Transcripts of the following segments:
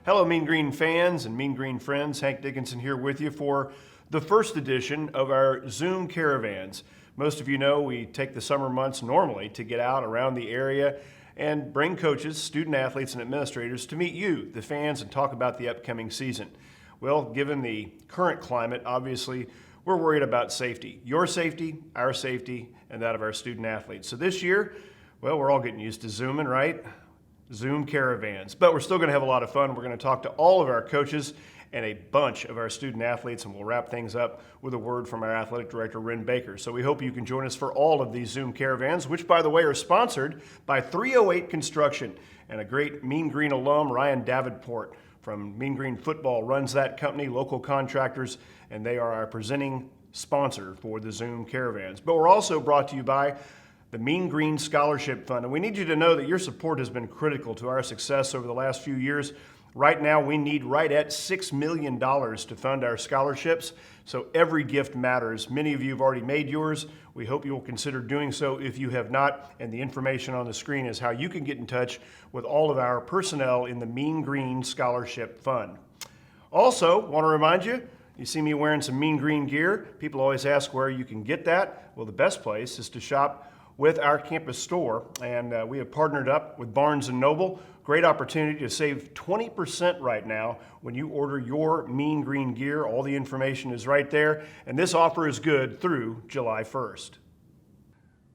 Hello, Mean Green fans and Mean Green friends. Hank Dickinson here with you for the first edition of our Zoom caravans. Most of you know we take the summer months normally to get out around the area and bring coaches, student athletes, and administrators to meet you, the fans, and talk about the upcoming season. Well, given the current climate, obviously, we're worried about safety. Your safety, our safety, and that of our student athletes. So this year, well, we're all getting used to Zooming, right? Zoom caravans. But we're still going to have a lot of fun. We're going to talk to all of our coaches and a bunch of our student athletes, and we'll wrap things up with a word from our athletic director, Ren Baker. So we hope you can join us for all of these Zoom caravans, which, by the way, are sponsored by 308 Construction, and a great Mean Green alum, Ryan Davenport from Mean Green Football, runs that company, local contractors, and they are our presenting sponsor for the Zoom caravans. But we're also brought to you by the Mean Green Scholarship Fund. And we need you to know that your support has been critical to our success over the last few years. Right now, we need right at $6 million to fund our scholarships, so every gift matters. Many of you have already made yours. We hope you will consider doing so if you have not, and the information on the screen is how you can get in touch with all of our personnel in the Mean Green Scholarship Fund. Also, want to remind you, you see me wearing some Mean Green gear. People always ask where you can get that. Well, the best place is to shop with our campus store, and we have partnered up with Barnes & Noble. Great opportunity to save 20% right now when you order your Mean Green gear. All the information is right there, and this offer is good through July 1st.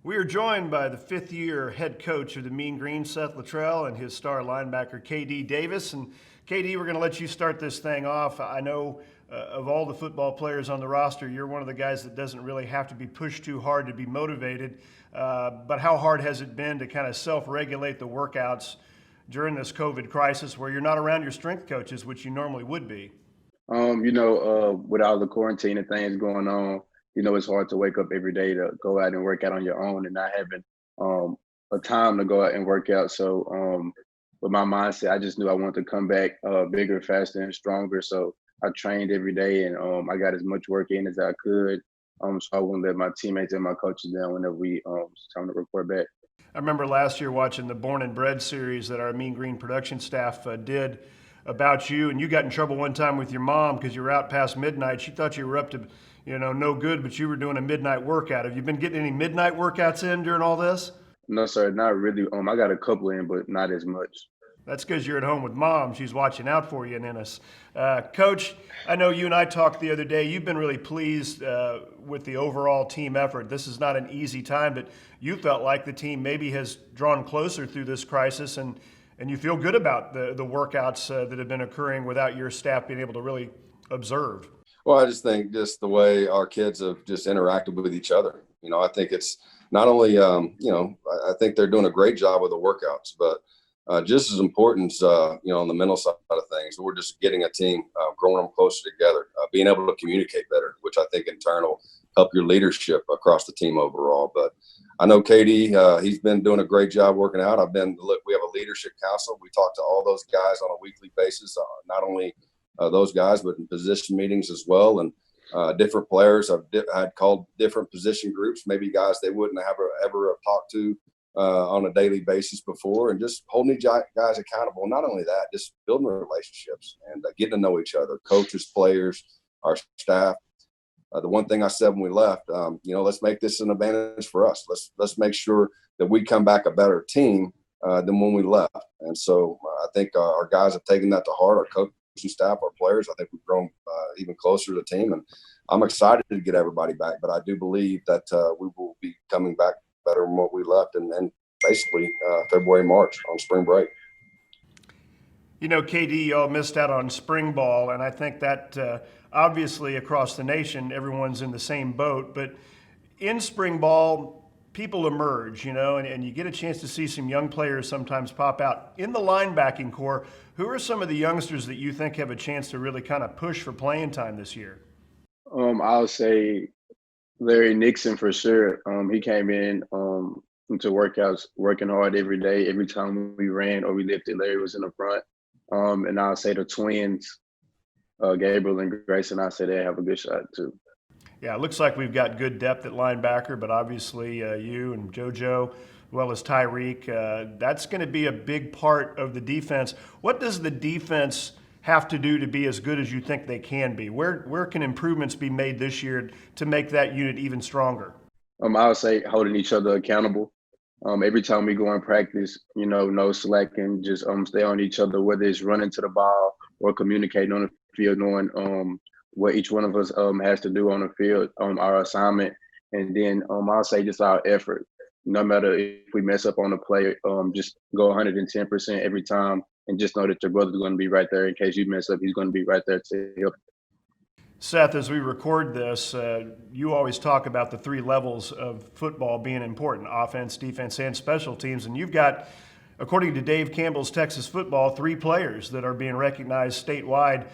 We are joined by the fifth-year head coach of the Mean Green, Seth LITTRELL, and his star linebacker, KD Davis. And KD, we're going to let you start this thing off. I know of all the football players on the roster, you're one of the guys that doesn't really have to be pushed too hard to be motivated. But how hard has it been to kind of self-regulate the workouts during this COVID crisis where you're not around your strength coaches, which you normally would be? With all the quarantine and things going on, it's hard to wake up every day to go out and work out on your own and not having a time to go out and work out. So with my mindset, I just knew I wanted to come back bigger, faster, and stronger. So I trained every day, and I got as much work in as I could. So I wouldn't let my teammates and my coaches down whenever it's time to report back. I remember last year watching the Born and Bred series that our Mean Green production staff did about you, and you got in trouble one time with your mom because you were out past midnight. She thought you were up to, no good, but you were doing a midnight workout. Have you been getting any midnight workouts in during all this? No, sir, not really. I got a couple in, but not as much. That's because you're at home with mom. She's watching out for you and Ennis. Coach, I know you and I talked the other day. You've been really pleased with the overall team effort. This is not an easy time, but you felt like the team maybe has drawn closer through this crisis, and you feel good about the workouts that have been occurring without your staff being able to really observe. Well, I just think just the way our kids have just interacted with each other. I think it's not only, I think they're doing a great job with the workouts, but just as important, on the mental side of things, we're just getting a team, growing them closer together, being able to communicate better, which I think in turn will help your leadership across the team overall. But I know KD, he's been doing a great job working out. We have a leadership council. We talk to all those guys on a weekly basis, not only those guys, but in position meetings as well. And different players I'd called different position groups, maybe guys they wouldn't have ever talked to on a daily basis before, and just holding these guys accountable. Not only that, just building relationships and getting to know each other, coaches, players, our staff. The one thing I said when we left, let's make this an advantage for us. Let's make sure that we come back a better team than when we left. And so I think our guys have taken that to heart, our coaching staff, our players. I think we've grown even closer to the team, and I'm excited to get everybody back. But I do believe that we will be coming back better than what we left, and basically February, March on spring break. KD, y'all missed out on spring ball, and I think that obviously across the nation, everyone's in the same boat. But in spring ball, people emerge, and you get a chance to see some young players sometimes pop out. In the linebacking core, who are some of the youngsters that you think have a chance to really kind of push for playing time this year? I'll say Larry Nixon for sure. He came in into workouts, working hard every day. Every time we ran or we lifted, Larry was in the front. And I'll say the twins, Gabriel and Grayson, I say they have a good shot too. Yeah, it looks like we've got good depth at linebacker, but obviously you and JoJo, as well as Tyreek, that's going to be a big part of the defense. What does the defense have to do to be as good as you think they can be? Where can improvements be made this year to make that unit even stronger? I would say holding each other accountable. Every time we go in practice, no slacking, just stay on each other, whether it's running to the ball or communicating on the field, knowing what each one of us has to do on the field, our assignment, and then I'll say just our effort. No matter if we mess up on a play, just go 110% every time, and just know that your brother's going to be right there in case you mess up. He's going to be right there to help. Seth, as we record this, you always talk about the three levels of football being important: offense, defense, and special teams. And you've got, according to Dave Campbell's Texas Football, 3 players that are being recognized statewide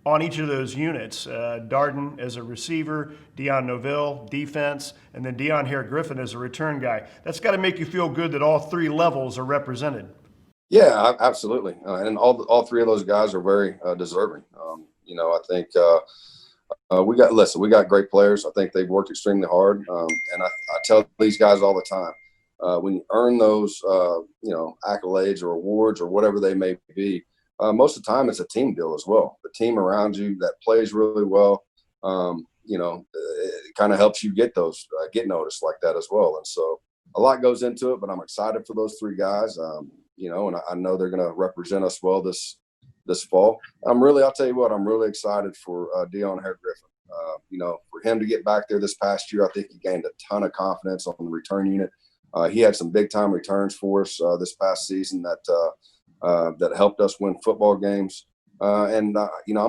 on each of those units. Darden as a receiver, Dion Novell, defense, and then Dion Hare-Griffin as a return guy. That's got to make you feel good that all 3 levels are represented. Yeah, absolutely. And all 3 of those guys are very deserving. I think we got great players. I think they've worked extremely hard. And I tell these guys all the time, when you earn those, accolades or awards or whatever they may be, most of the time it's a team deal as well. The team around you that plays really well, it kind of helps you get noticed like that as well. And so a lot goes into it, but I'm excited for those 3 guys, and I know they're going to represent us well this fall. I'll tell you what, I'm really excited for Dion Hare-Griffin. For him to get back there this past year, I think he gained a ton of confidence on the return unit. He had some big time returns for us this past season that helped us win football games. I'm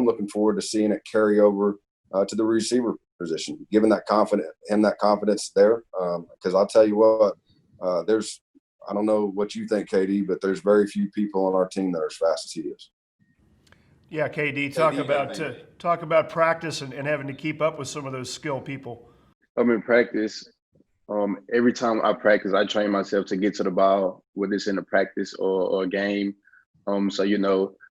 looking forward to seeing it carry over to the receiver position, giving him that confidence there. Because I'll tell you what, I don't know what you think, KD, but there's very few people on our team that are as fast as he is. Yeah, KD, talk about practice and having to keep up with some of those skilled people. In practice, every time I practice, I train myself to get to the ball, whether it's in a practice or a game.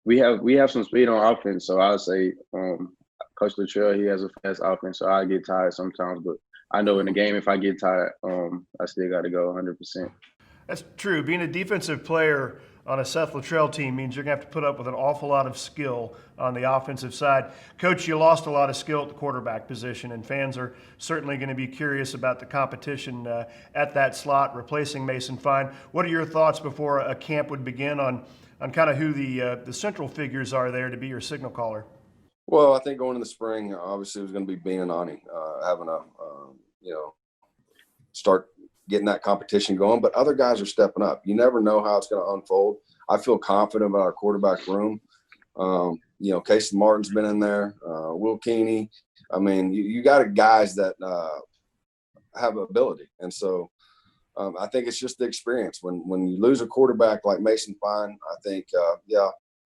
We have some speed on offense. So I'll say, Coach LITTRELL, he has a fast offense, so I get tired sometimes. But I know in the game, if I get tired, I still got to go 100%. That's true. Being a defensive player on a Seth LITTRELL team means you're going to have to put up with an awful lot of skill on the offensive side. Coach, you lost a lot of skill at the quarterback position, and fans are certainly going to be curious about the competition at that slot, replacing Mason Fine. What are your thoughts before a camp would begin on kind of who the central figures are there to be your signal caller? Well, I think going in the spring, obviously, it was going to be Bean and Ani having a, start getting that competition going, but other guys are stepping up. You never know how it's going to unfold. I feel confident about our quarterback room. Casey Martin's been in there, Will Keeney. I mean, you got guys that have ability. And so I think it's just the experience. When you lose a quarterback like Mason Fine, I think,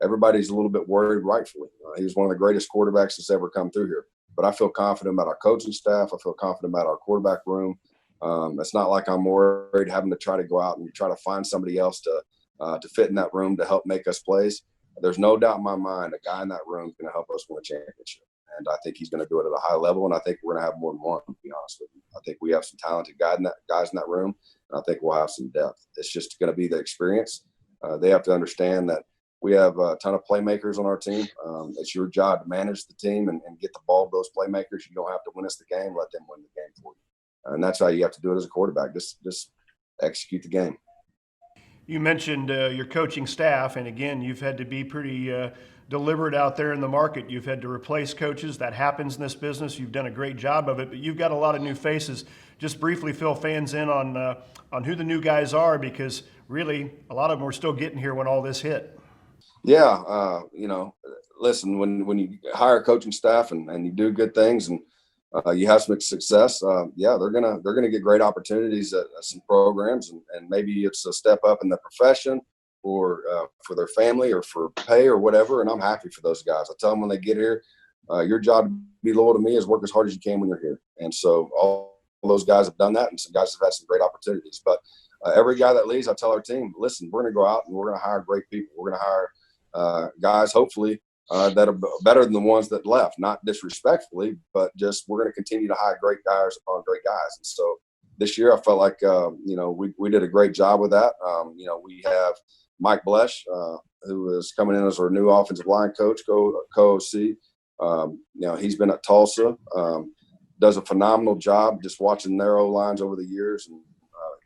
everybody's a little bit worried, rightfully. He was one of the greatest quarterbacks that's ever come through here. But I feel confident about our coaching staff. I feel confident about our quarterback room. It's not like I'm worried having to try to go out and try to find somebody else to fit in that room to help make us plays. There's no doubt in my mind a guy in that room is going to help us win a championship. And I think he's going to do it at a high level, and I think we're going to have more than one, to be honest with you. I think we have some talented guys in that room, and I think we'll have some depth. It's just going to be the experience. They have to understand that we have a ton of playmakers on our team. It's your job to manage the team and get the ball to those playmakers. You don't have to win us the game. Let them win the game for you. And that's how you have to do it as a quarterback. Just execute the game. You mentioned your coaching staff, and again, you've had to be pretty deliberate out there in the market. You've had to replace coaches. That happens in this business. You've done a great job of it, but you've got a lot of new faces. Just briefly fill fans in on who the new guys are, because really a lot of them were still getting here when all this hit. Yeah, listen, when you hire a coaching staff and you do good things and you have some success, they're gonna get great opportunities at some programs, and maybe it's a step up in the profession or for their family or for pay or whatever. And I'm happy for those guys. I tell them when they get here, your job to be loyal to me is work as hard as you can when you're here. And so all those guys have done that, and some guys have had some great opportunities. But every guy that leaves, I tell our team, listen, we're going to go out and we're going to hire great people. We're going to hire guys, hopefully, that are better than the ones that left, not disrespectfully, but just we're going to continue to hire great guys upon great guys. And so this year I felt like, we did a great job with that. We have Mike Blesh, who is coming in as our new offensive line coach, co-OC. He's been at Tulsa, does a phenomenal job just watching their O-lines over the years and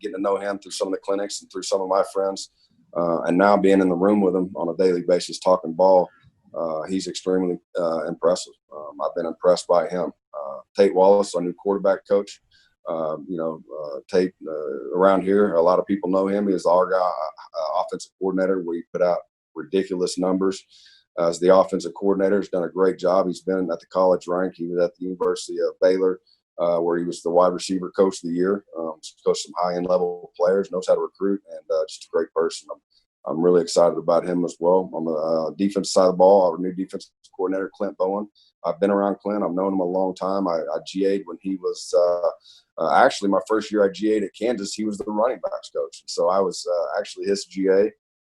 getting to know him through some of the clinics and through some of my friends, and now being in the room with him on a daily basis talking ball. He's extremely impressive. I've been impressed by him. Tate Wallace, our new quarterback coach. Tate around here, a lot of people know him. He is our guy, offensive coordinator, where he put out ridiculous numbers. As the offensive coordinator, has done a great job. He's been at the college rank. He was at the University of Baylor, where he was the wide receiver coach of the year. Coached some high-end level players, knows how to recruit, and just a great person. I'm really excited about him as well. On the defense side of the ball, our new defensive coordinator, Clint Bowen. I've been around Clint. I've known him a long time. I GA'd when he was actually my first year I GA'd at Kansas. He was the running backs coach. So I was actually his GA.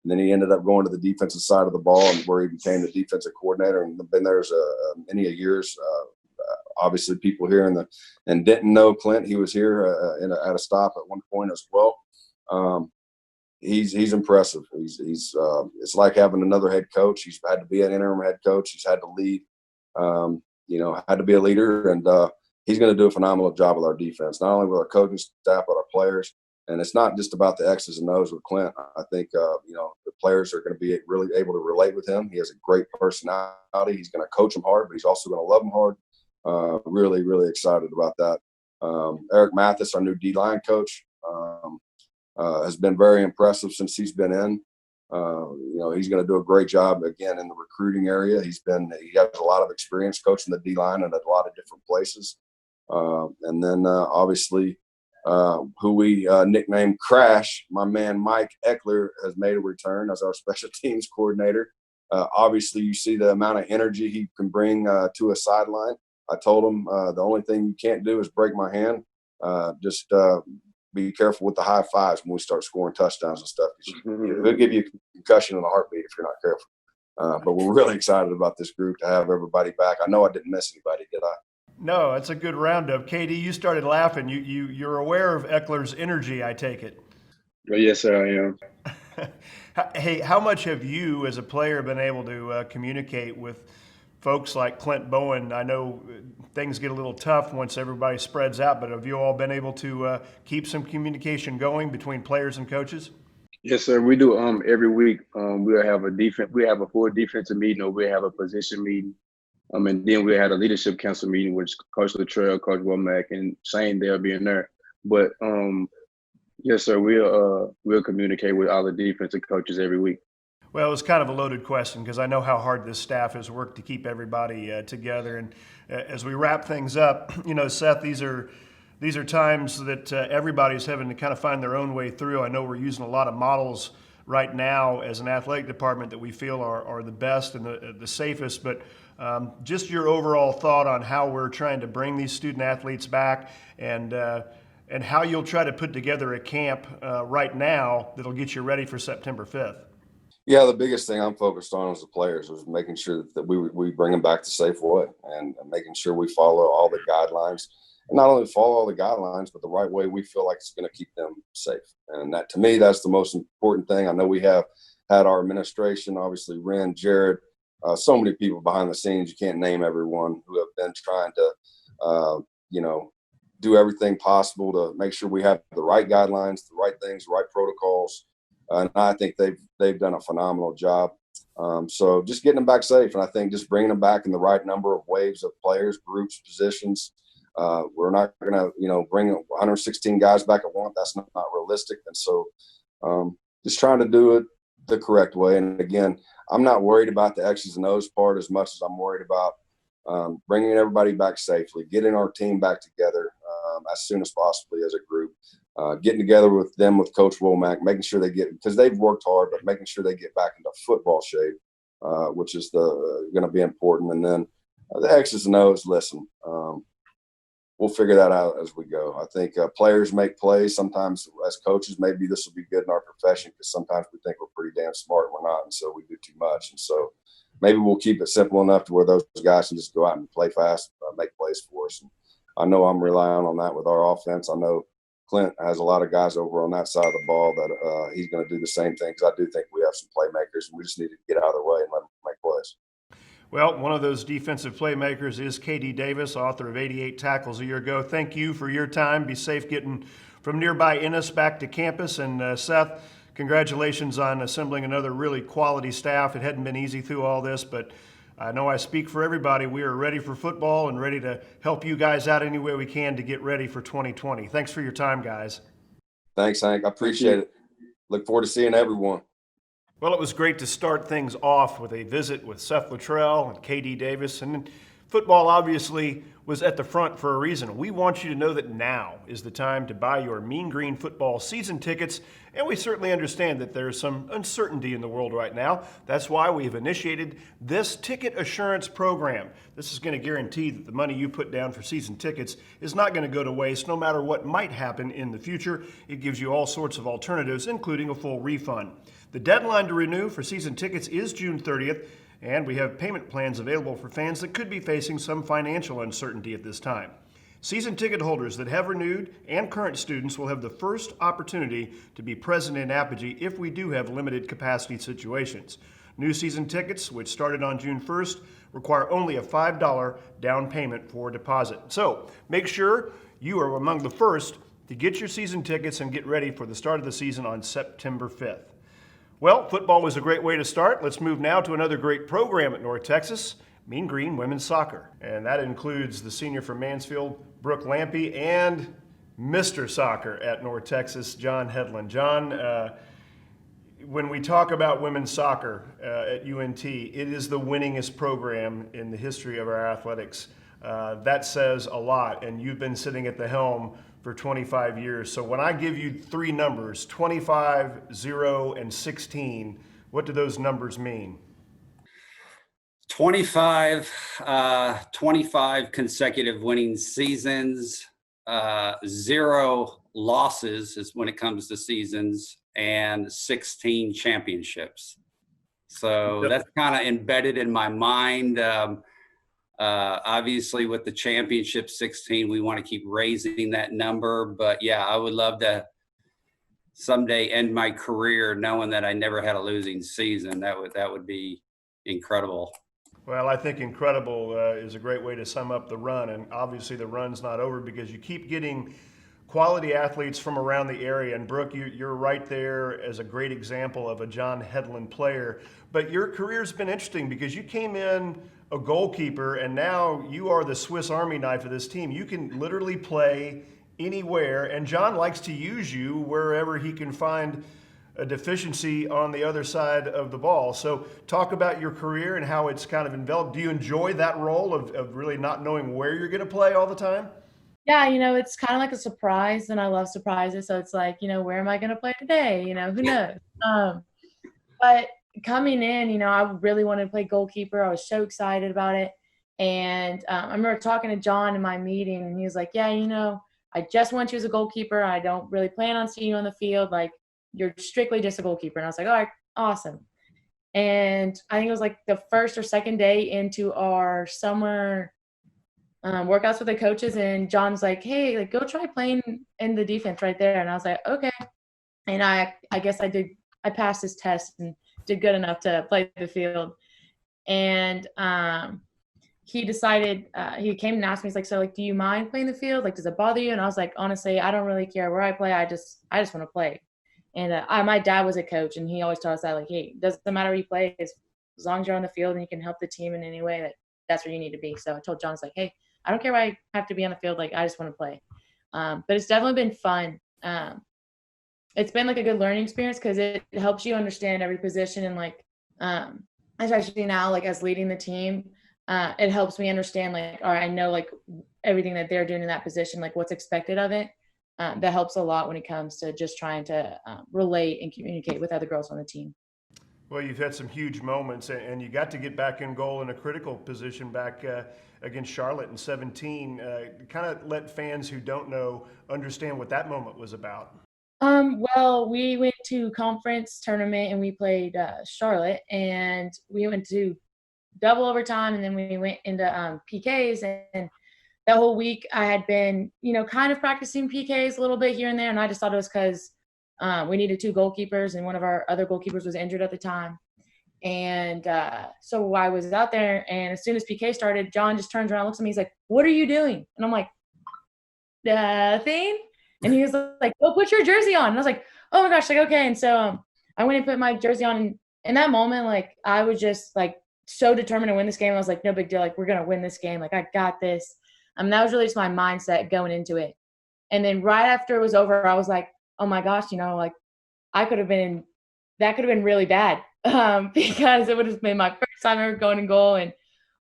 And then he ended up going to the defensive side of the ball, and where he became the defensive coordinator, and been there many years. Obviously, people here and didn't know Clint. He was here at a stop at one point as well. He's impressive. It's like having another head coach. He's had to be an interim head coach. He's had to lead. Had to be a leader, and he's going to do a phenomenal job with our defense, not only with our coaching staff, but our players. And it's not just about the X's and O's with Clint. I think, the players are going to be really able to relate with him. He has a great personality. He's going to coach them hard, but he's also going to love them hard. Really, really excited about that. Eric Mathis, our new D-line coach, has been very impressive since he's been in. He's going to do a great job again in the recruiting area. He has a lot of experience coaching the D-line and at a lot of different places. And then obviously, who we nicknamed Crash, my man Mike Eckler has made a return as our special teams coordinator. Obviously, you see the amount of energy he can bring to a sideline. I told him the only thing you can't do is break my hand. Just be careful with the high fives when we start scoring touchdowns and stuff. It'll give you a concussion in a heartbeat if you're not careful. But we're really excited about this group to have everybody back. I know I didn't miss anybody, did I? No, that's a good roundup. KD, you started laughing. You're aware of Eckler's energy, I take it. Yes, sir, I am. Hey, how much have you as a player been able to communicate with folks like Clint Bowen? I know things get a little tough once everybody spreads out, but have you all been able to keep some communication going between players and coaches? Yes, sir. We do every week. We'll have a full defensive meeting, or we have a position meeting. And then we had a leadership council meeting, which Coach LITTRELL, Coach Womack, and Shane, they'll be in there. But yes, sir, we'll communicate with all the defensive coaches every week. Well, it was kind of a loaded question because I know how hard this staff has worked to keep everybody together. And as we wrap things up, Seth, these are times that everybody's having to kind of find their own way through. I know we're using a lot of models right now as an athletic department that we feel are the best and the safest, but just your overall thought on how we're trying to bring these student athletes back, and how you'll try to put together a camp right now that'll get you ready for September 5th. Yeah, the biggest thing I'm focused on as the players is making sure that we bring them back the safe way, and making sure we follow all the guidelines. And not only follow all the guidelines, but the right way we feel like it's going to keep them safe. And that, to me, that's the most important thing. I know we have had our administration, obviously Ren, Jared, so many people behind the scenes. You can't name everyone, who have been trying to, do everything possible to make sure we have the right guidelines, the right things, the right protocols. And I think they've done a phenomenal job. So just getting them back safe. And I think just bringing them back in the right number of waves of players, groups, positions. We're not going to, bring 116 guys back at once. That's not realistic. And so just trying to do it the correct way. And again, I'm not worried about the X's and O's part as much as I'm worried about bringing everybody back safely, getting our team back together as soon as possibly as a group, getting together with Coach Womack, making sure because they've worked hard, but making sure they get back into football shape, which is going to be important. And then the X's and O's, listen, we'll figure that out as we go. I think players make plays. Sometimes as coaches, maybe this will be good in our profession, because sometimes we think we're pretty damn smart and we're not, and so we do too much. And so maybe we'll keep it simple enough to where those guys can just go out and play fast, make plays for us. And I know I'm relying on that with our offense. I know Clint has a lot of guys over on that side of the ball that he's going to do the same thing, because I do think we have some playmakers, and we just need to get out of their way and let them make plays. Well, one of those defensive playmakers is KD Davis, author of 88 Tackles a Year Ago. Thank you for your time. Be safe getting from nearby Ennis back to campus. And Seth, congratulations on assembling another really quality staff. It hadn't been easy through all this, but I know I speak for everybody. We are ready for football and ready to help you guys out any way we can to get ready for 2020. Thanks for your time, guys. Thanks, Hank. I appreciate it. Look forward to seeing everyone. Well, it was great to start things off with a visit with Seth LITTRELL and KD Davis. And football obviously was at the front for a reason. We want you to know that now is the time to buy your Mean Green football season tickets. And we certainly understand that there's some uncertainty in the world right now. That's why we've initiated this ticket assurance program. This is going to guarantee that the money you put down for season tickets is not going to go to waste no matter what might happen in the future. It gives you all sorts of alternatives, including a full refund. The deadline to renew for season tickets is June 30th, and we have payment plans available for fans that could be facing some financial uncertainty at this time. Season ticket holders that have renewed and current students will have the first opportunity to be present in Apogee if we do have limited capacity situations. New season tickets, which started on June 1st, require only a $5 down payment for deposit. So make sure you are among the first to get your season tickets and get ready for the start of the season on September 5th. Well, football was a great way to start. Let's move now to another great program at North Texas, Mean Green Women's Soccer. And that includes the senior from Mansfield, Brooke LAMPE, and Mr. Soccer at North Texas, John HEDLUND. John, when we talk about women's soccer at UNT, it is the winningest program in the history of our athletics. That says a lot, and you've been sitting at the helm for 25 years. So when I give you three numbers, 25, 0, and 16, what do those numbers mean? 25 consecutive winning seasons, 0 losses is when it comes to seasons, and 16 championships. So that's kind of embedded in my mind. Obviously with the championship 16, we want to keep raising that number, but yeah, I would love to someday end my career knowing that I never had a losing season. That would be incredible. Well, I think incredible is a great way to sum up the run, and obviously the run's not over because you keep getting quality athletes from around the area. And Brooke, you're right there as a great example of a John HEDLUND player. But your career's been interesting because you came in a goalkeeper, and now you are the Swiss Army knife of this team. You can literally play anywhere, and John likes to use you wherever he can find a deficiency on the other side of the ball. So talk about your career and how it's kind of enveloped. Do you enjoy that role of really not knowing where you're going to play all the time? Yeah, it's kind of like a surprise, and I love surprises. So it's like, where am I going to play today? Who knows? But coming in, I really wanted to play goalkeeper. I was so excited about it. And I remember talking to John in my meeting, and he was like, yeah, I just want you as a goalkeeper. I don't really plan on seeing you on the field. Like, you're strictly just a goalkeeper. And I was like, all right, awesome. And I think it was like the first or second day into our summer workouts with the coaches, and John's like, hey, like, go try playing in the defense right there. And I was like, okay. And I guess I passed his test and did good enough to play the field. And he decided, he came and asked me, he's like, so like, do you mind playing the field? Like, does it bother you? And I was like, honestly, I don't really care where I play. I just want to play. And my dad was a coach, and he always taught us that, like, hey, it doesn't matter where you play, as long as you're on the field and you can help the team in any way, that's where you need to be. So I told John, it's like, hey, I don't care where I have to be on the field. Like, I just want to play. But it's definitely been fun. It's been like a good learning experience because it helps you understand every position. And like, especially now, like as leading the team, it helps me understand, like, all right, I know like everything that they're doing in that position, like what's expected of it. That helps a lot when it comes to just trying to relate and communicate with other girls on the team. Well, you've had some huge moments, and you got to get back in goal in a critical position back against Charlotte in 17. Kind of let fans who don't know understand what that moment was about. Well, we went to conference tournament and we played Charlotte, and we went to double overtime, and then we went into PKs, and that whole week I had been, kind of practicing PKs a little bit here and there. And I just thought it was because we needed 2 goalkeepers and one of our other goalkeepers was injured at the time. And so I was out there, and as soon as PK started, John just turns around, looks at me, he's like, "What are you doing?" And I'm like, "Nothing." And he was like, "Go put your jersey on." And I was like, "Oh my gosh," like, okay. And so I went and put my jersey on, and in that moment, like, I was just like so determined to win this game. I was like, no big deal, like, we're gonna win this game, like, I got this. That was really just my mindset going into it. And then right after it was over, I was like, oh my gosh, like, that could have been really bad, because it would have been my first time ever going in goal. And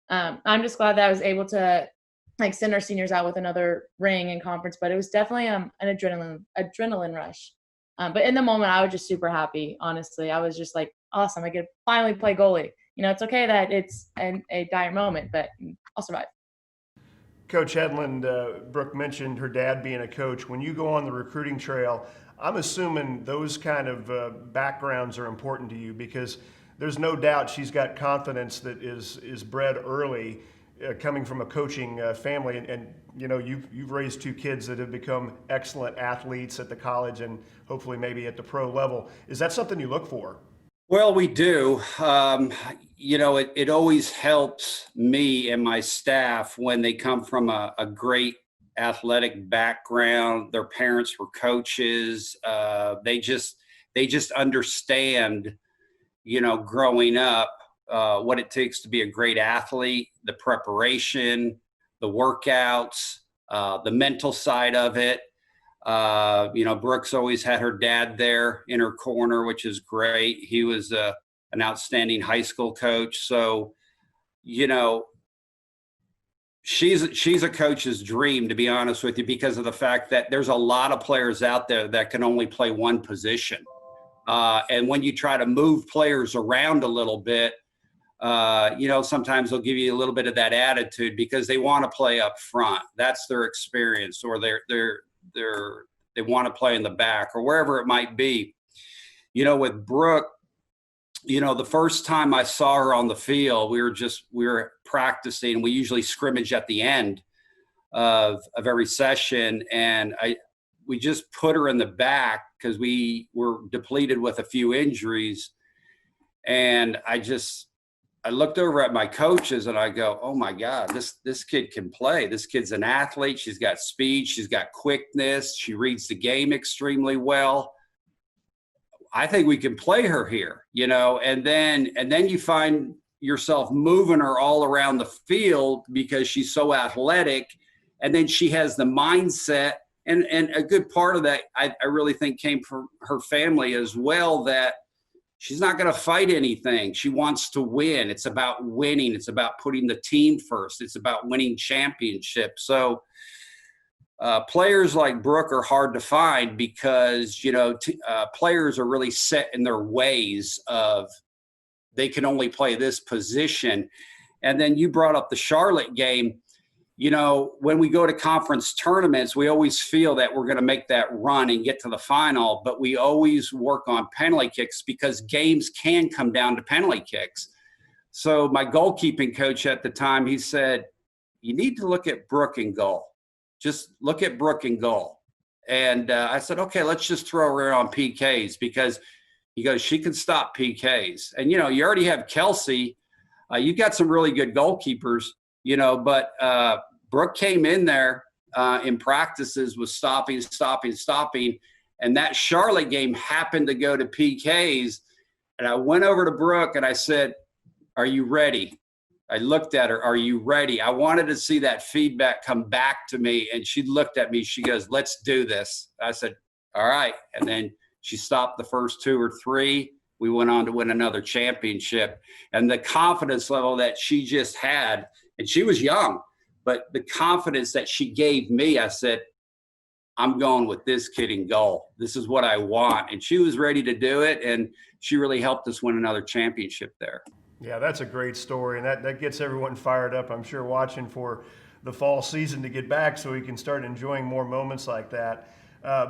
I'm just glad that I was able to like send our seniors out with another ring in conference. But it was definitely an adrenaline rush. But in the moment, I was just super happy. Honestly, I was just like, awesome! I get to finally play goalie. It's okay that it's a dire moment, but I'll survive. Coach Hedlund, Brooke mentioned her dad being a coach. When you go on the recruiting trail, I'm assuming those kind of backgrounds are important to you, because there's no doubt she's got confidence that is bred early, coming from a coaching family. And you've raised 2 kids that have become excellent athletes at the college and hopefully maybe at the pro level. Is that something you look for? Well, we do. It always helps me and my staff when they come from a great athletic background. Their parents were coaches. They just understand, growing up, what it takes to be a great athlete, the preparation, the workouts, the mental side of it. Brooke's always had her dad there in her corner, which is great. He was an outstanding high school coach. So, she's a coach's dream, to be honest with you, because of the fact that there's a lot of players out there that can only play one position. And when you try to move players around a little bit, sometimes they'll give you a little bit of that attitude because they want to play up front. That's their experience, or they want to play in the back, or wherever it might be. With Brooke, the first time I saw her on the field, we were practicing. We usually scrimmage at the end of every session, and we just put her in the back because we were depleted with a few injuries. And I looked over at my coaches and I go, oh my God, this kid can play. This kid's an athlete. She's got speed. She's got quickness. She reads the game extremely well. I think we can play her here, and then you find yourself moving her all around the field because she's so athletic. And then she has the mindset, and a good part of that, I really think, came from her family as well, that she's not going to fight anything. She wants to win. It's about winning. It's about putting the team first. It's about winning championships. So players like Brooke are hard to find because, players are really set in their ways of they can only play this position. And then you brought up the Charlotte game. When we go to conference tournaments, we always feel that we're going to make that run and get to the final, but we always work on penalty kicks because games can come down to penalty kicks. So my goalkeeping coach at the time, he said, you need to look at Brooke in goal. Just look at Brooke in goal. And I said, okay, let's just throw her on PKs, because he goes, she can stop PKs. And, you already have Kelsey. You've got some really good goalkeepers, but Brooke came in there in practices was stopping. And that Charlotte game happened to go to PKs. And I went over to Brooke and I said, are you ready? I looked at her, are you ready? I wanted to see that feedback come back to me. And she looked at me, she goes, let's do this. I said, all right. And then she stopped the first 2 or 3. We went on to win another championship. And the confidence level that she just had, and she was young, but the confidence that she gave me, I said, I'm going with this kid in goal. This is what I want. And she was ready to do it. And she really helped us win another championship there. Yeah, that's a great story. And that gets everyone fired up, I'm sure, watching for the fall season to get back so we can start enjoying more moments like that.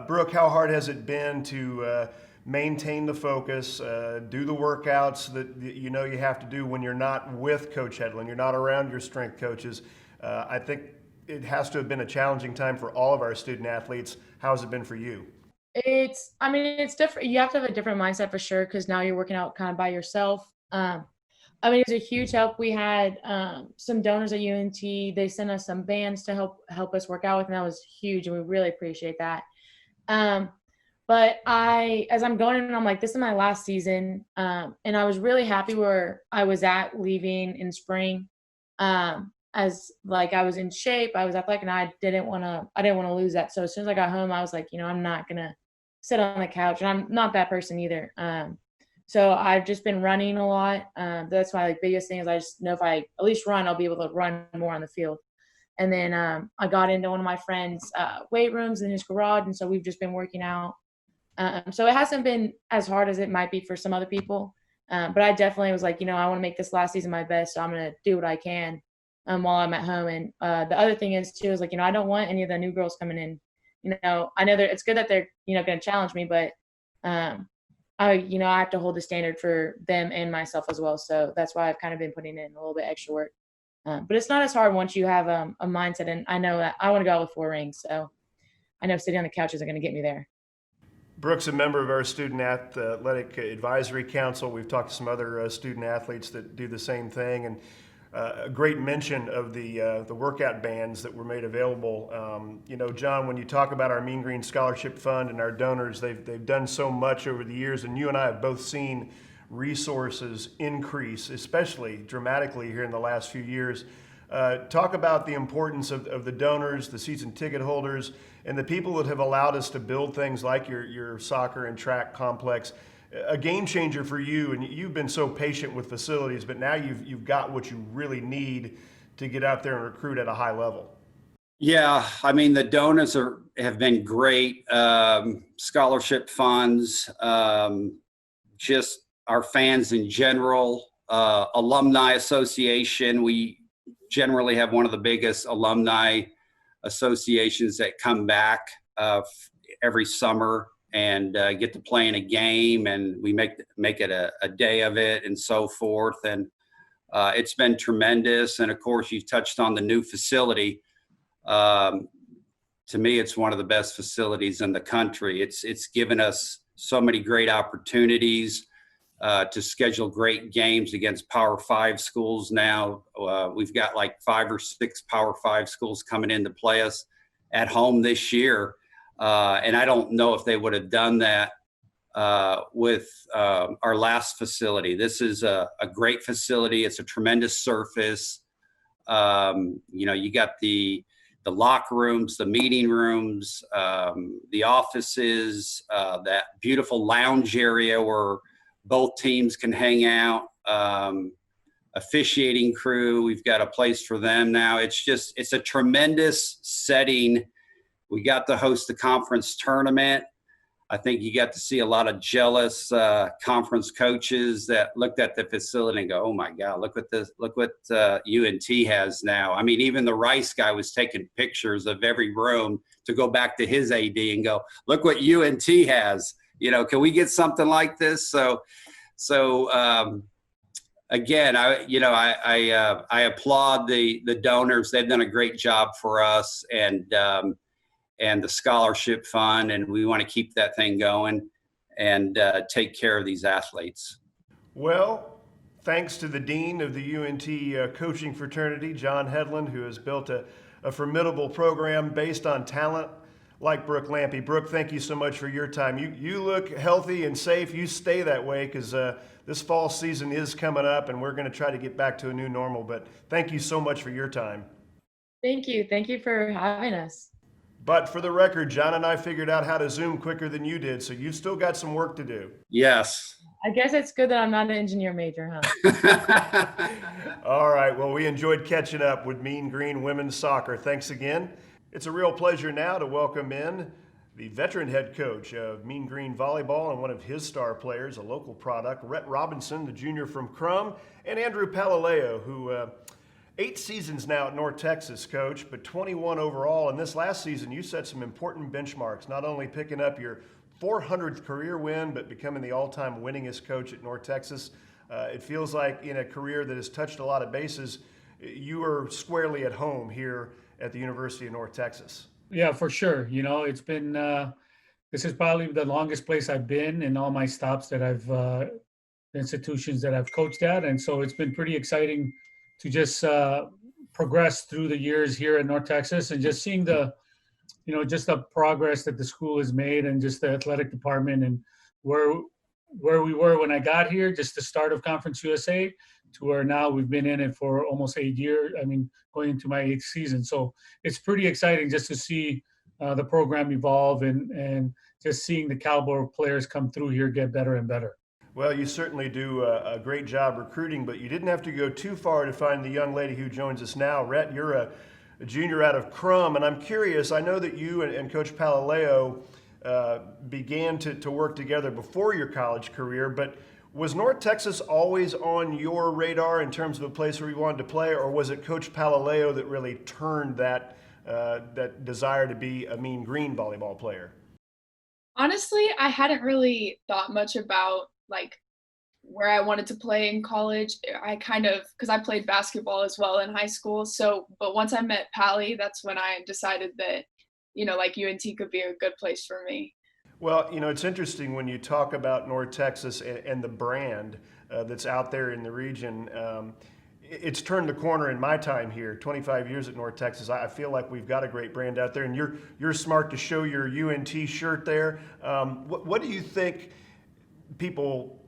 Brooke, how hard has it been to maintain the focus, do the workouts that you have to do when you're not with Coach Hedlund, you're not around your strength coaches? I think it has to have been a challenging time for all of our student athletes. How has it been for you? I mean, it's different. You have to have a different mindset for sure, because now you're working out kind of by yourself. I mean, it's a huge help. We had some donors at UNT. They sent us some bands to help us work out with, and that was huge, and we really appreciate that. But as I'm going in, I'm like, this is my last season, and I was really happy where I was at leaving in spring. As like I was in shape, I was athletic, and I didn't want to lose that. So as soon as I got home, I was like, I'm not gonna sit on the couch, and I'm not that person either. So I've just been running a lot. That's my biggest thing is I just know if I at least run, I'll be able to run more on the field. And then I got into one of my friends' weight rooms in his garage, and so we've just been working out. So it hasn't been as hard as it might be for some other people. But I definitely was like, I want to make this last season my best, so I'm going to do what I can while I'm at home. And the other thing is too is like, I don't want any of the new girls coming in. I know that it's good that they're going to challenge me, but I have to hold the standard for them and myself as well. So that's why I've kind of been putting in a little bit extra work. But it's not as hard once you have a mindset. And I know that I want to go out with 4 rings. So I know sitting on the couch isn't going to get me there. Brooke's a member of our Student Athletic Advisory Council. We've talked to some other student athletes that do the same thing, and a great mention of the workout bands that were made available. John, when you talk about our Mean Green Scholarship Fund and our donors, they've done so much over the years, and you and I have both seen resources increase, especially dramatically here in the last few years. Talk about the importance of the donors, the season ticket holders, and the people that have allowed us to build things like your soccer and track complex. A game changer for you, and you've been so patient with facilities, but now you've got what you really need to get out there and recruit at a high level. Yeah, I mean, the donors have been great. Scholarship funds, just our fans in general, alumni association. We generally have one of the biggest alumni associations that come back every summer and get to play in a game, and we make it a day of it and so forth. And it's been tremendous. And of course, you touched on the new facility. To me, it's one of the best facilities in the country. It's given us so many great opportunities to schedule great games against Power 5 schools now. We've got like 5 or 6 Power 5 schools coming in to play us at home this year. And I don't know if they would have done that with our last facility. This is a great facility. It's a tremendous surface. You got the locker rooms, the meeting rooms, the offices, that beautiful lounge area where both teams can hang out, officiating crew. We've got a place for them now. It's a tremendous setting. We got to host the conference tournament. I think you got to see a lot of jealous conference coaches that looked at the facility and go, oh my God, look what UNT has now. I mean, even the Rice guy was taking pictures of every room to go back to his AD and go, look what UNT has. Can we get something like this? So again, I applaud the donors. They've done a great job for us, and the scholarship fund, and we want to keep that thing going and take care of these athletes. Well, thanks to the dean of the UNT coaching fraternity, John HEDLUND, who has built a formidable program based on talent like Brooke Lampe. Brooke, thank you so much for your time. You look healthy and safe. You stay that way, because this fall season is coming up, and we're going to try to get back to a new normal. But thank you so much for your time. Thank you. Thank you for having us. But for the record, John and I figured out how to Zoom quicker than you did, so you've still got some work to do. Yes. I guess it's good that I'm not an engineer major, huh? All right. Well, we enjoyed catching up with Mean Green Women's Soccer. Thanks again. It's a real pleasure now to welcome in the veteran head coach of Mean Green Volleyball and one of his star players, a local product, RHETT Robinson, the junior from Crum, and Andrew PALILEO, who 8 seasons now at North Texas, coach, but 21 overall. And this last season, you set some important benchmarks, not only picking up your 400th career win, but becoming the all-time winningest coach at North Texas. It feels like in a career that has touched a lot of bases, you are squarely at home here at the University of North Texas. Yeah, for sure. You know, it's been, this is probably the longest place I've been in all my stops that I've, institutions that I've coached at. And so it's been pretty exciting to just progress through the years here in North Texas and just seeing the, you know, just the progress that the school has made and just the athletic department and where we were when I got here, just the start of Conference USA to where now we've been in it for almost 8 years. I mean, going into my 8th season. So it's pretty exciting just to see the program evolve and just seeing the caliber of players come through here get better and better. Well, you certainly do a great job recruiting, but you didn't have to go too far to find the young lady who joins us now. RHETT, you're a junior out of Crum, and I'm curious, I know that you and Coach PALILEO began to work together before your college career, but was North Texas always on your radar in terms of a place where you wanted to play, or was it Coach PALILEO that really turned that desire to be a Mean Green volleyball player? Honestly, I hadn't really thought much about like where I wanted to play in college. I kind of, because I played basketball as well in high school. So, but once I met Pally, that's when I decided that, you know, like UNT could be a good place for me. Well, you know, it's interesting when you talk about North Texas and the brand that's out there in the region. It's turned the corner in my time here, 25 years at North Texas. I feel like we've got a great brand out there, and you're smart to show your UNT shirt there. What do you think people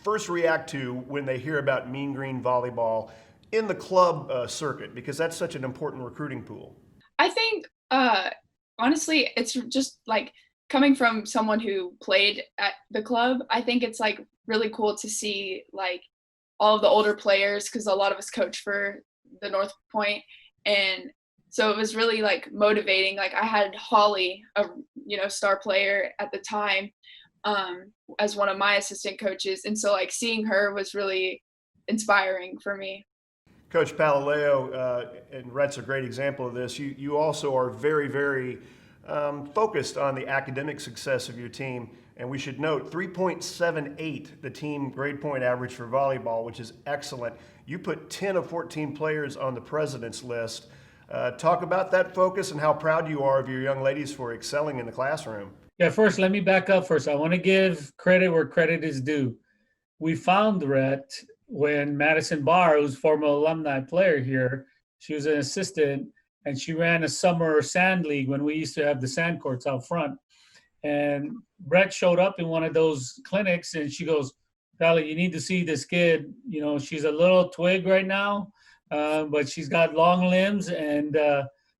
first react to when they hear about Mean Green volleyball in the club circuit? Because that's such an important recruiting pool. I think, honestly, it's just like coming from someone who played at the club, I think it's like really cool to see like all of the older players, because a lot of us coach for the North Point. And so it was really like motivating. Like I had Holly, a star player at the time, as one of my assistant coaches. And so like seeing her was really inspiring for me. Coach PALILEO, and RHETT's a great example of this. You also are very, very focused on the academic success of your team. And we should note 3.78, the team grade point average for volleyball, which is excellent. You put 10 of 14 players on the president's list. Talk about that focus and how proud you are of your young ladies for excelling in the classroom. Yeah, first, let me back up first. I want to give credit where credit is due. We found RHETT when Madison Barr, who's former alumni player here, she was an assistant, and she ran a summer sand league when we used to have the sand courts out front. And RHETT showed up in one of those clinics, and she goes, "Pally, you need to see this kid. You know, she's a little twig right now, but she's got long limbs, and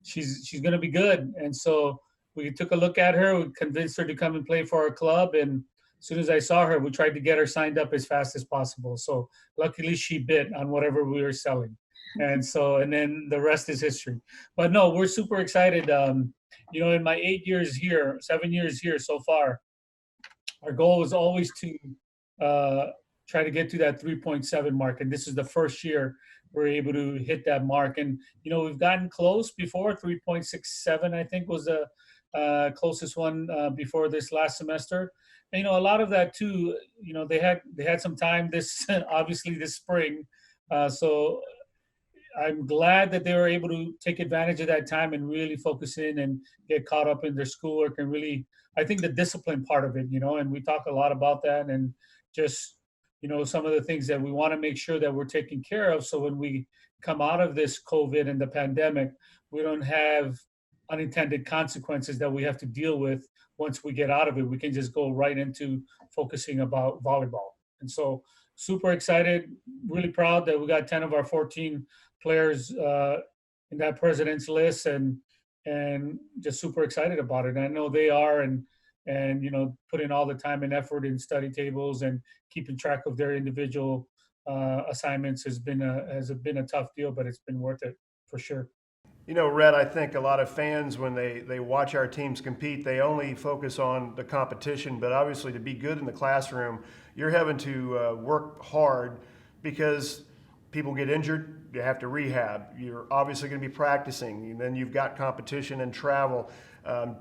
she's going to be good." And so we took a look at her. We convinced her to come and play for our club. And as soon as I saw her, we tried to get her signed up as fast as possible. So luckily she bit on whatever we were selling. And then the rest is history. But no, we're super excited. You know, in my 7 years here so far, our goal was always to try to get to that 3.7 mark. And this is the first year we're able to hit that mark. And, you know, we've gotten close before. 3.67, I think, was the closest one before this last semester. And, you know, a lot of that too, you know, they had some time obviously this spring. So I'm glad that they were able to take advantage of that time and really focus in and get caught up in their schoolwork and really, I think the discipline part of it, you know, and we talk a lot about that and just, you know, some of the things that we want to make sure that we're taking care of. So when we come out of this COVID and the pandemic, we don't have unintended consequences that we have to deal with once we get out of it. We can just go right into focusing about volleyball. And so super excited, really proud that we got 10 of our 14 players in that president's list and just super excited about it. And I know they are, and you know, putting all the time and effort in study tables and keeping track of their individual assignments has been a tough deal, but it's been worth it for sure. You know, RHETT, I think a lot of fans, when they watch our teams compete, they only focus on the competition, but obviously to be good in the classroom, you're having to work hard because people get injured, you have to rehab. You're obviously going to be practicing, and then you've got competition and travel.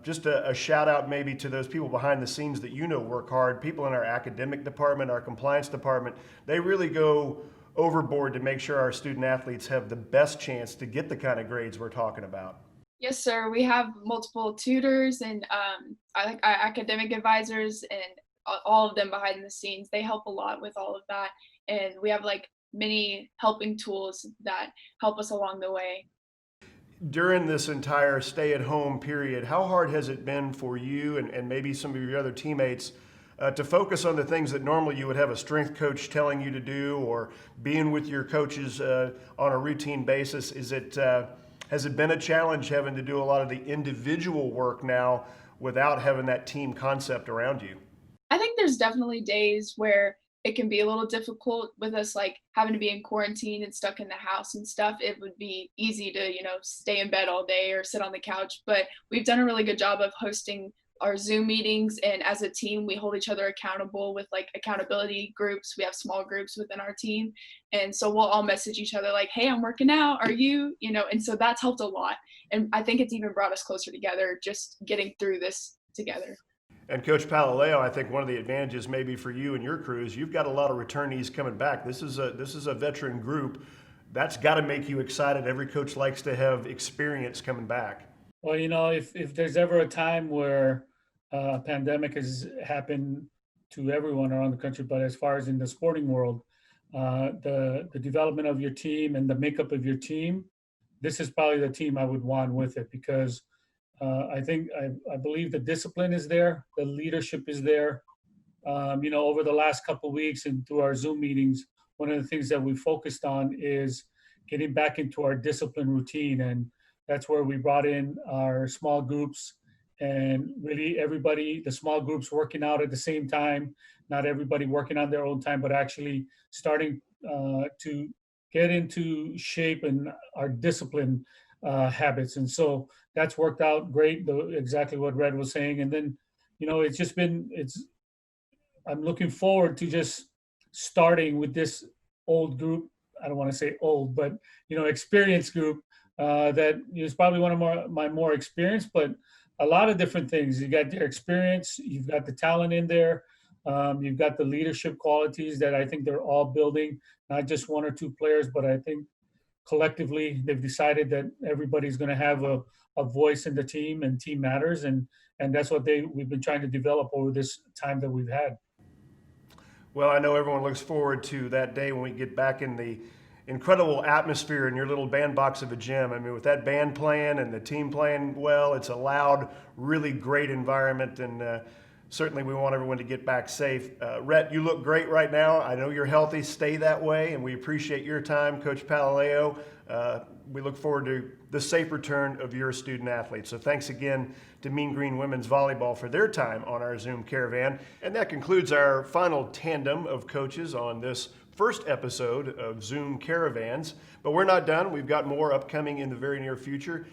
Just a shout out maybe to those people behind the scenes that you know work hard, people in our academic department, our compliance department. They really go overboard to make sure our student athletes have the best chance to get the kind of grades we're talking about? Yes, sir. We have multiple tutors and our academic advisors and all of them behind the scenes. They help a lot with all of that. And we have like many helping tools that help us along the way. During this entire stay-at-home period, how hard has it been for you and maybe some of your other teammates to focus on the things that normally you would have a strength coach telling you to do, or being with your coaches on a routine basis? Has it been a challenge having to do a lot of the individual work now without having that team concept around you? I think there's definitely days where it can be a little difficult with us like having to be in quarantine and stuck in the house and stuff. It would be easy to, stay in bed all day or sit on the couch, but we've done a really good job of hosting our Zoom meetings, and as a team we hold each other accountable with like accountability groups. We have small groups within our team, and so we'll all message each other like, hey, I'm working out, are you, and so that's helped a lot, and I think it's even brought us closer together just getting through this together. And Coach PALILEO, I think one of the advantages maybe for you and your crew is you've got a lot of returnees coming back. This is a veteran group. That's got to make you excited. Every coach likes to have experience coming back. Well, if there's ever a time where a pandemic has happened to everyone around the country, but as far as in the sporting world, the development of your team and the makeup of your team, this is probably the team I would want with it, because I believe the discipline is there, the leadership is there. Over the last couple of weeks and through our Zoom meetings, one of the things that we focused on is getting back into our discipline routine. And that's where we brought in our small groups, and really everybody, the small groups working out at the same time, not everybody working on their own time, but actually starting to get into shape and our discipline habits. And so that's worked out great, exactly what Red was saying. And then, I'm looking forward to just starting with this old group. I don't want to say old, but, experienced group that is probably one of my more experienced, but a lot of different things. You got their experience, you've got the talent in there, you've got the leadership qualities that I think they're all building, not just one or two players, but I think collectively they've decided that everybody's going to have a voice in the team, and team matters. And that's what we've been trying to develop over this time that we've had. Well, I know everyone looks forward to that day when we get back in the incredible atmosphere in your little bandbox of a gym. I mean, with that band playing and the team playing well, it's a loud, really great environment, and certainly we want everyone to get back safe. RHETT, you look great right now. I know you're healthy. Stay that way, and we appreciate your time. Coach PALILEO, we look forward to the safe return of your student athletes. So thanks again to Mean Green Women's Volleyball for their time on our Zoom Caravan. And that concludes our final tandem of coaches on this first episode of Zoom Caravans. But we're not done. We've got more upcoming in the very near future.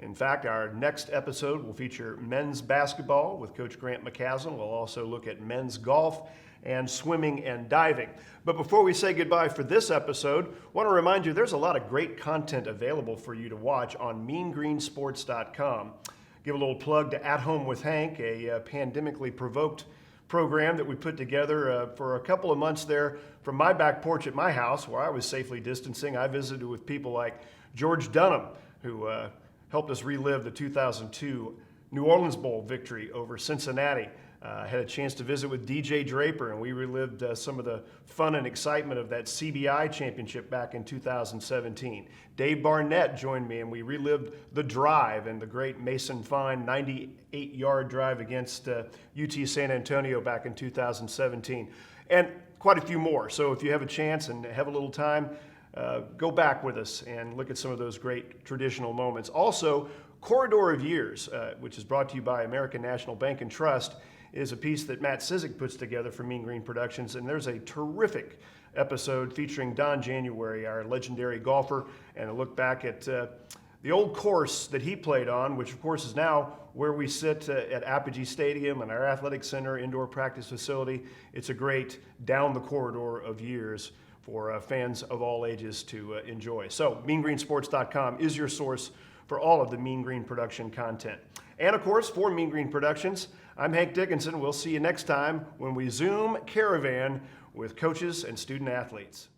In fact, our next episode will feature men's basketball with Coach Grant McCaslin. We'll also look at men's golf and swimming and diving. But before we say goodbye for this episode, I want to remind you there's a lot of great content available for you to watch on meangreensports.com. Give a little plug to At Home with Hank, a pandemically provoked program that we put together for a couple of months there from my back porch at my house, where I was safely distancing. I visited with people like George Dunham, who helped us relive the 2002 New Orleans Bowl victory over Cincinnati. Had a chance to visit with DJ Draper, and we relived some of the fun and excitement of that CBI championship back in 2017. Dave Barnett joined me, and we relived the drive and the great Mason Fine 98-yard drive against UT San Antonio back in 2017. And quite a few more. So if you have a chance and have a little time, go back with us and look at some of those great traditional moments. Also, Corridor of Years, which is brought to you by American National Bank and Trust, is a piece that Matt Sizik puts together for Mean Green Productions, and there's a terrific episode featuring Don January, our legendary golfer, and a look back at the old course that he played on, which of course is now where we sit at Apogee Stadium and our athletic center, indoor practice facility. It's a great down the corridor of years for fans of all ages to enjoy. So meangreensports.com is your source for all of the Mean Green production content. And of course, for Mean Green Productions, I'm Hank Dickenson. We'll see you next time when we Zoom Caravan with coaches and student athletes.